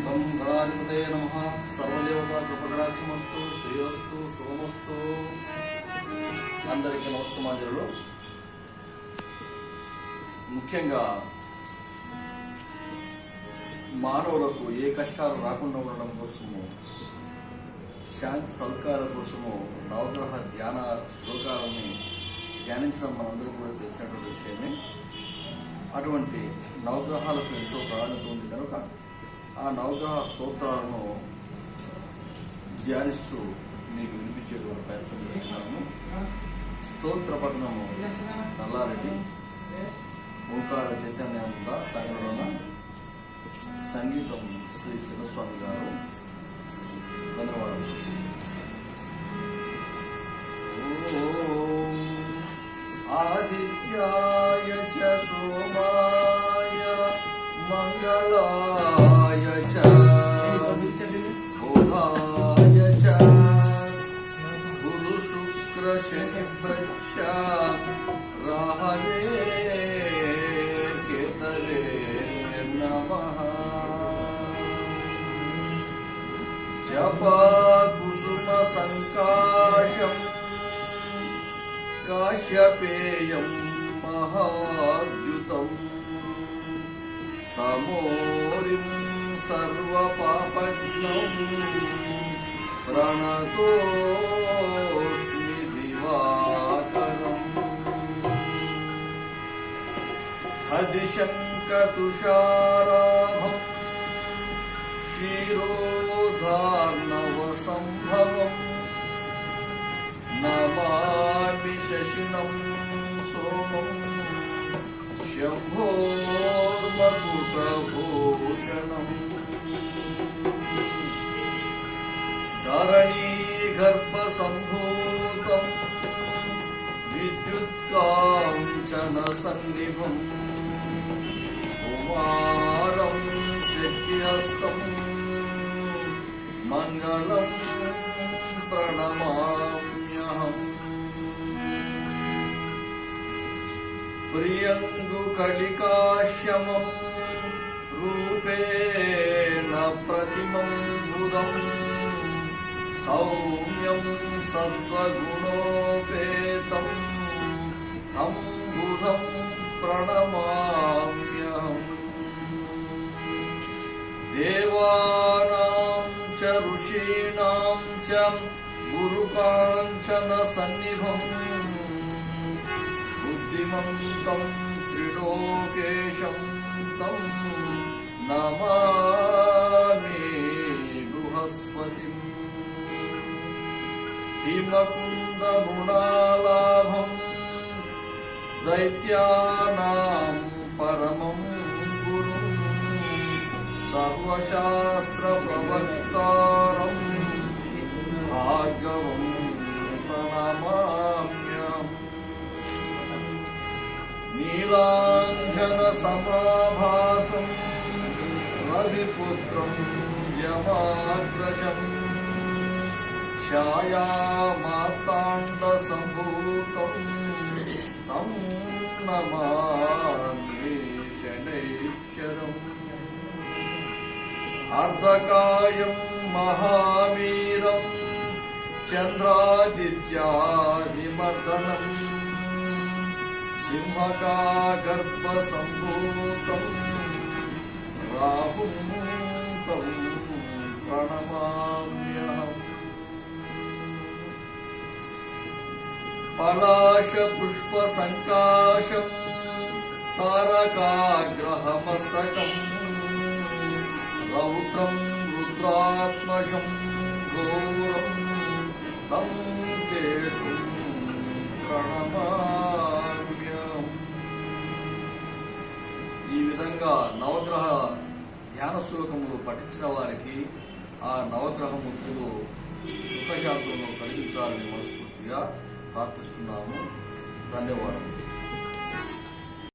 ఓం గణాధిపతయ నమః. సర్వదేవతా కృపకటాక్షమస్తు, శ్రేయస్తు, శుభమస్తు. అందరికీ నమస్కారాలు. ముఖ్యంగా మానవులకు ఏ కష్టాలు రాకుండా ఉండడం కోసము, శాంతి సౌకర్యాల కోసము నవగ్రహ ధ్యాన శ్లోకాలని ధ్యానించడం మనందరికీ కూడా తెలిసినటువంటి విషయమే. అటువంటి నవగ్రహాలకు ఎంతో ప్రాధాన్యత ఉంది కనుక ఆ నవగ్రహ స్తోత్రాలను ధ్యానిస్తూ మీకు వినిపించేటువంటి ప్రయత్నం చేస్తున్నాము. స్తోత్ర పఠనము నల్లారెడ్డి, ఓంకార చైతన్యానంద తమిళన, సంగీతం శ్రీ చిన్నస్వామి గారు. ధన్యవాదాలు. ఆదిత్యాయ చ సోమాయ మంగళాయ చ బుధాయ చ గురు శుక్ర శని ప్రక్ష రాహవే కేతవే నమః. జపా కుసుమ సంకాశం కాశ్యపేయం మహాద్యుతం తమోరిం సర్వపాపజ్ఞం ప్రణతోస్మి దివాకరం. హదిశంకతుషారాభం క్షీరోధార్ణవ సంభవం నమామి శశినం సోమం శంభోర్మకుటభూషణం. ధరణీగర్భసంభూతం విద్యుత్కాంచన సన్నిభం కుమారం శక్తిహస్తం మంగళం ప్రణమామ్యహం. ప్రియంగుకళికాశ్యమం రూపేణ ప్రతిమం బుధం సౌమ్యం సత్వగుణోపేతం తం బుధం ప్రణమామ్యహం. దేవానాం చ ఋషీణాం చ గురుకాంచన సన్నిభం బుద్ధిమంతం త్రిలోకేశం తం నమామి బృహస్పతిం. హిమకుందమృణాలాభం దైత్యానాం పరమం గురుం సర్వశాస్త్ర ప్రవక్తారం భార్గవం ప్రణమామ్యహం. నీలాంజన సమాభాసం రవిపుత్రం యమాగ్రజం ఛాయామార్తాండ సంభూతం తం నమామి శనైశ్వరం. అర్ధకాయం మహావీరం చంద్రాదిత్యాదిమర్దనం సింహకాగర్భసంభూతం రాహుం తం ప్రణమామ్యహం. పలాశపుష్ప సంకాశం తారకాగ్రహమస్తకం రౌద్రం రుద్రాత్మజం ఘోరం తం కేతుం ప్రణమామ్యహం. ఈ విధంగా నవగ్రహ ధ్యాన శ్లోకములు పఠించిన వారికి ఆ నవగ్రహమూర్తులు సుఖశాంతులను కలిగించాలని మనస్ఫూర్తిగా ప్రార్థిస్తున్నాము. ధన్యవాదాలు.